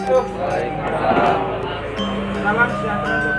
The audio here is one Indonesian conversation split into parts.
Waalaikumsalam. Salam sejahtera.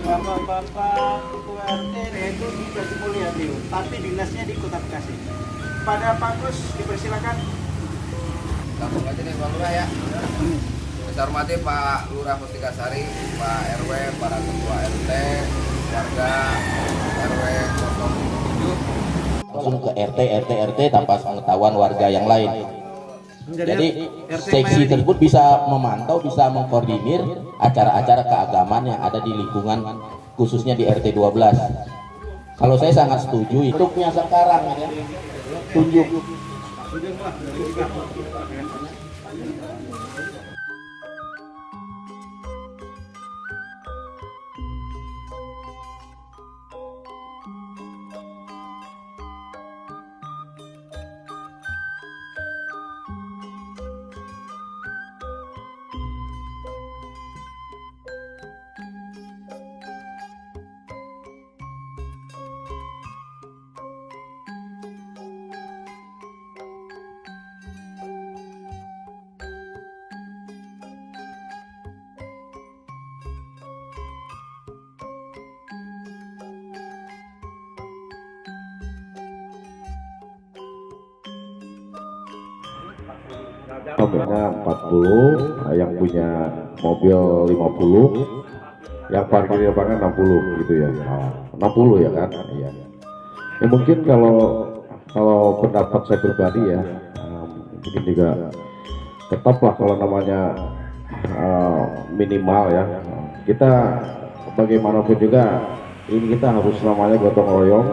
Bapak-bapak ketua RT itu di Batu Mulia, tapi dinasnya di Kota Bekasi. Pada Pak Gus dipersilakan. Langsung aja nih Pak Lurah ya. Saya hormati Pak Lurah Mustikasari, Pak RW, para ketua RT, warga RW 07. Langsung ke RT tanpa pengetahuan warga yang lain. Jadi seksi tersebut bisa memantau, bisa mengkoordinir acara-acara keagamaan yang ada di lingkungan khususnya di RT 12. Kalau saya sangat setuju hidupnya sekarang ya. Tunjuk. Nomornya 40, yang punya mobil 50, yang parkir di lapangan 60 gitu ya. Nah, 60 ya kan? Iya. Ya mungkin kalau pendapat saya pribadi ya, mungkin juga tetaplah kalau namanya minimal ya. Kita bagaimanapun juga ini kita harus namanya gotong royong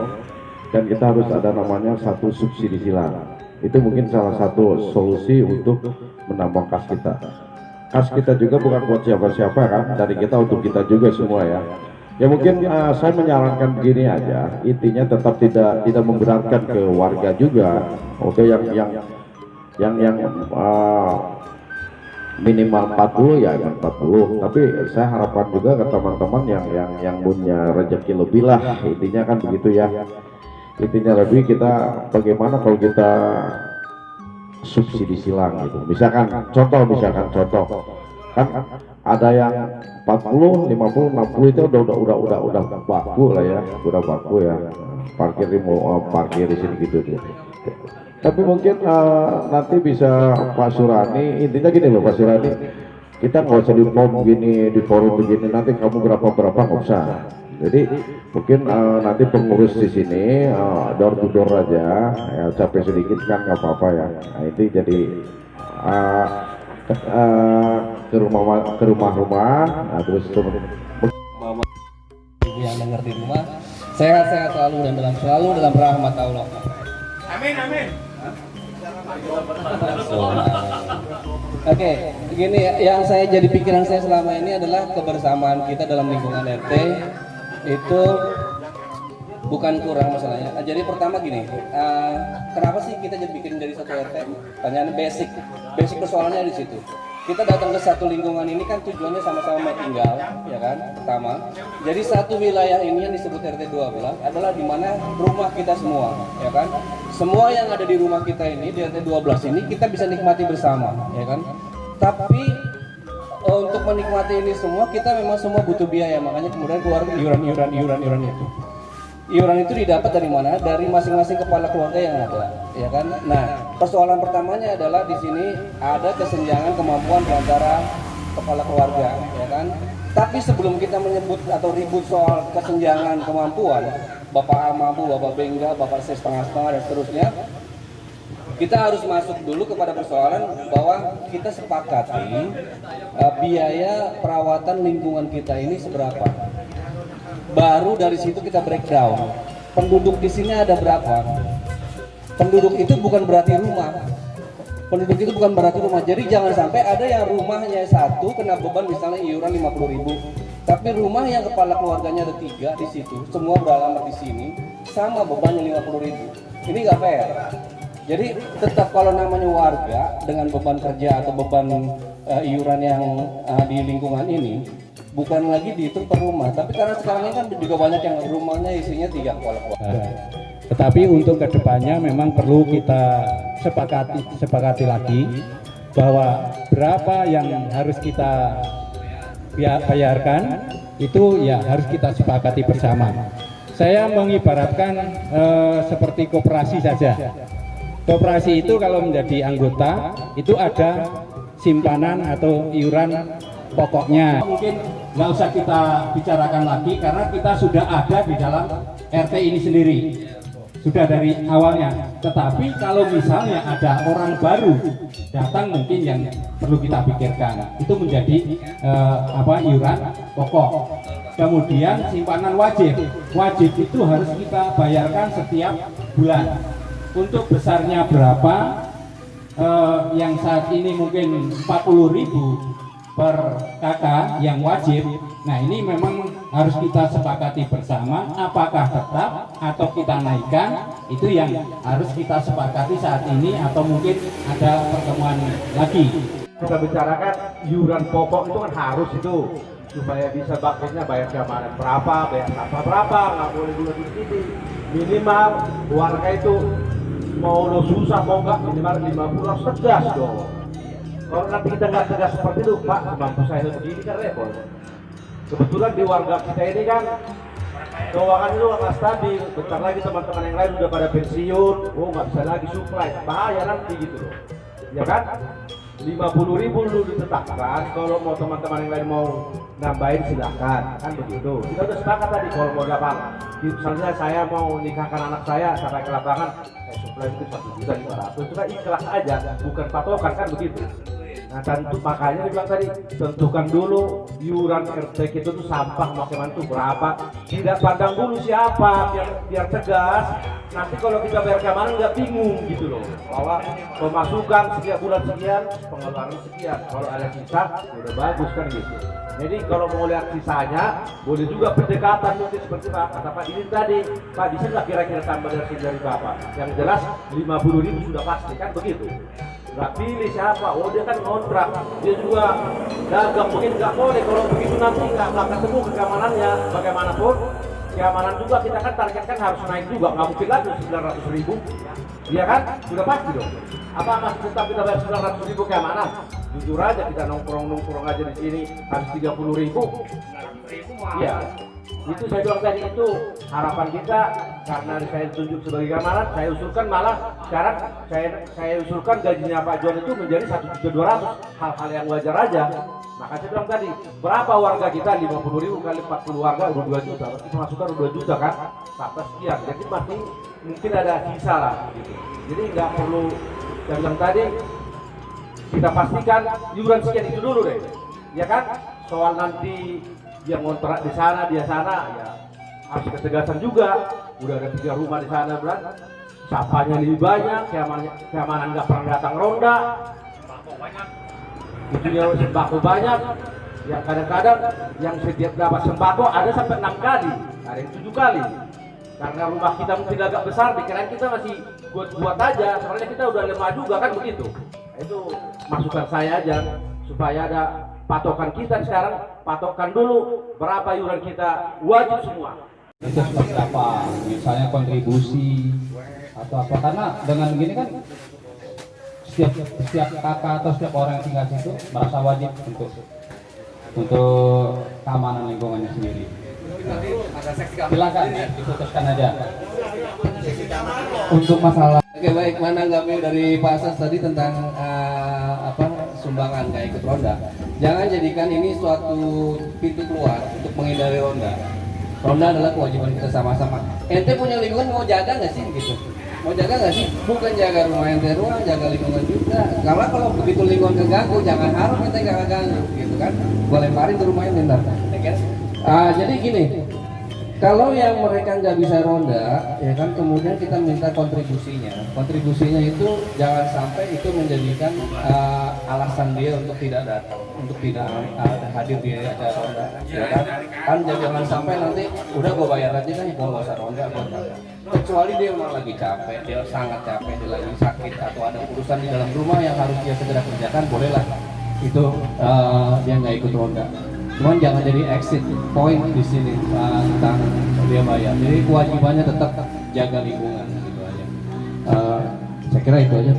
dan kita harus ada namanya satu subsidi silang. Itu mungkin salah satu solusi untuk menambah kas kita. Kas kita juga bukan buat siapa-siapa kan, dari kita untuk kita juga semua ya. Ya mungkin saya menyarankan begini aja, intinya tetap tidak memberatkan ke warga juga. Oke, yang minimal 40 ya 40. Tapi saya harapkan juga ke teman-teman yang punya rezeki lebih lah, intinya kan begitu ya. Intinya lebih kita bagaimana kalau kita subsidi silang gitu. Misalkan contoh kan ada yang 40, 50, 60 itu udah baku lah ya, udah baku ya. Parkir di sini gitu tuh. Tapi mungkin nanti bisa Pak Surani, intinya gini loh Pak Surani, kita nggak usah di forum begini, nanti kamu berapa nggak usah. Jadi mungkin nanti pengurus di sini door to door aja, ya capek sedikit kan nggak apa-apa ya. Nah itu jadi ke rumah-rumah, nah, terus ibu yang dengar di rumah sehat-sehat selalu dan selalu dalam rahmat Allah. Amin, amin. Oke, begini yang saya jadi pikiran saya selama ini adalah kebersamaan kita dalam lingkungan RT itu bukan kurang masalahnya. Jadi pertama gini, kenapa sih kita jadi bikin dari satu RT? Pertanyaan basic persoalannya di situ. Kita datang ke satu lingkungan ini kan tujuannya sama-sama mau tinggal, ya kan? Pertama, jadi satu wilayah ini yang disebut RT 12 adalah di mana rumah kita semua, ya kan? Semua yang ada di rumah kita ini di RT 12 ini kita bisa nikmati bersama, ya kan? Tapi untuk menikmati ini semua kita memang semua butuh biaya, makanya kemudian keluar iuran itu. Iuran itu didapat dari mana? Dari masing-masing kepala keluarga yang ada, ya kan? Nah, persoalan pertamanya adalah di sini ada kesenjangan kemampuan di antara kepala keluarga, ya kan? Tapi sebelum kita menyebut atau ribut soal kesenjangan kemampuan, Bapak A mampu, Bapak B enggak, Bapak C setengah-setengah dan seterusnya, kita harus masuk dulu kepada persoalan bahwa kita sepakati biaya perawatan lingkungan kita ini seberapa. Baru dari situ kita breakdown. Penduduk di sini ada berapa? Penduduk itu bukan berarti rumah. Penduduk itu bukan berarti rumah. Jadi jangan sampai ada yang rumahnya satu kena beban misalnya iuran 50.000. Tapi rumah yang kepala keluarganya ada 3 di situ, semua beralamat di sini, sama bebannya 50.000. Ini nggak fair. Jadi tetap kalau namanya warga dengan beban kerja atau beban iuran yang di lingkungan ini, bukan lagi dihitung per rumah, tapi karena sekarang ini kan juga banyak yang rumahnya isinya 3 kepala keluarga. Tetapi untuk kedepannya memang perlu kita sepakati lagi bahwa berapa yang harus kita bayarkan itu ya harus kita sepakati bersama. Saya mengibaratkan seperti koperasi saja. Koperasi itu kalau menjadi anggota itu ada simpanan atau iuran pokoknya. Mungkin nggak usah kita bicarakan lagi karena kita sudah ada di dalam RT ini sendiri. Sudah dari awalnya, tetapi kalau misalnya ada orang baru datang mungkin yang perlu kita pikirkan itu menjadi iuran pokok. Kemudian simpanan wajib itu harus kita bayarkan setiap bulan. Untuk besarnya berapa, yang saat ini mungkin 40.000 per kakak yang wajib. Nah ini memang harus kita sepakati bersama apakah tetap atau kita naikkan, itu yang harus kita sepakati saat ini atau mungkin ada pertemuan lagi. Kita bicarakan iuran pokok itu kan harus itu supaya bisa bakatnya bayar keamanan berapa, bayar apa berapa, nggak boleh dulu di sini. Minimal warga itu mau lo susah mau nggak minimal 50 harus tegas dong. Kalau nanti kita nggak tegas seperti itu, Pak, mampu saya begini kan repot. Kebetulan di warga kita ini kan keuangan itu nggak stabil. Bentar lagi teman-teman yang lain udah pada pensiun, nggak bisa lagi supply, bahaya nanti gitu loh. Ya kan? 50.000 dulu ditetapkan. Kalau mau teman-teman yang lain mau nambahin silahkan, kan begitu. Kita udah sepakat tadi kalau mau gampang. Misalnya saya mau nikahkan anak saya sampai ke lapangan, saya supply itu 1.500.000 itu kan ikhlas aja, bukan patokan kan begitu. Nah tentu makanya dibilang tadi tentukan dulu iuran RT itu tuh sampah makiman itu berapa, tidak pandang dulu siapa biar tegas. Nanti kalau kita bayar keamanan nggak bingung gitu loh, bahwa pemasukan setiap bulan sekian, pengeluaran sekian, kalau ada sisa udah bagus kan gitu. Jadi kalau mau lihat sisanya boleh juga pendekatan mungkin seperti kata Pak Didin tadi, Pak bisa nggak kira-kira tambah dari Bapak? Yang jelas 50.000 sudah pasti kan begitu. Nggak pilih siapa, dia kan kontrak, dia juga dagang, mungkin nggak boleh kalau begitu nanti nggak ketemu keamanannya. Bagaimanapun keamanan juga kita kan targetkan harus naik juga, nggak mungkin lagi 900.000, iya kan? Sudah pasti dong. Apa masih tetap kita bayar 900.000 keamanan? Jujur aja kita nongkrong aja di sini harus 30.000. Iya. Itu saya bilang tadi itu harapan kita karena saya tunjuk sebagai keamanan, saya usulkan malah sekarang saya usulkan gajinya Pak John itu menjadi 1.200.000, hal-hal yang wajar aja. Maka saya bilang tadi berapa warga kita 50.000 kali 40 warga udah 2 juta, berarti pemasukan udah 2 juta kan, 14 sekian. Jadi masih mungkin ada sisa lah gitu. Jadi nggak perlu saya bilang tadi kita pastikan iuran sekian itu dulu deh, ya kan? Soal nanti yang ngontrak di sana, dia sana, ya harus ketegasan juga. Udah ada 3 rumah di sana, berat. Sapanya lebih banyak, keamanan nggak pernah datang ronda. Itunya sembako banyak. Yang kadang-kadang yang setiap dapat sembako ada sampai 6 kali, ada yang 7 kali. Karena rumah kita mungkin agak besar, dikirain kita masih buat aja. Soalnya kita udah lemah juga kan begitu. Itu masukan saya aja supaya ada patokan kita sekarang, patokan dulu berapa iuran kita wajib semua. Itu seperti apa? Misalnya kontribusi atau apa? Karena dengan begini kan setiap kakak atau setiap orang yang tinggal situ merasa wajib untuk keamanan lingkungannya sendiri. Silakan diputuskan aja. Untuk masalah. Oke baik, menanggapi dari Pak Asas tadi tentang sumbangan kayak ikut ronda. Jangan jadikan ini suatu pintu keluar untuk menghindari ronda. Ronda adalah kewajiban kita sama-sama. Ente punya lingkungan mau jaga nggak sih gitu? Mau jaga nggak sih? Bukan jaga rumah ente doang, jaga lingkungan juga. Karena kalau begitu lingkungan keganggu, jangan harap ente nggak keganggu, gitu kan? Gua lemparin ke rumah ente ntar. Jadi gini. Kalau yang mereka nggak bisa ronda, ya kan kemudian kita minta kontribusinya. Kontribusinya itu jangan sampai itu menjadikan alasan dia untuk tidak datang, untuk tidak hadir di acara ronda. Ya kan jangan sampai nanti udah gue bayar aja kan, gue nggak usah ronda, gue kagak. Kecuali dia memang lagi capek, dia sangat capek, dia lagi sakit atau ada urusan di dalam rumah yang harus dia segera kerjakan, bolehlah itu dia nggak ikut ronda. Cuman jangan jadi exit point di sini tentang dia bayar. Jadi kewajibannya tetap jaga lingkungan gitu aja. Saya kira itu aja,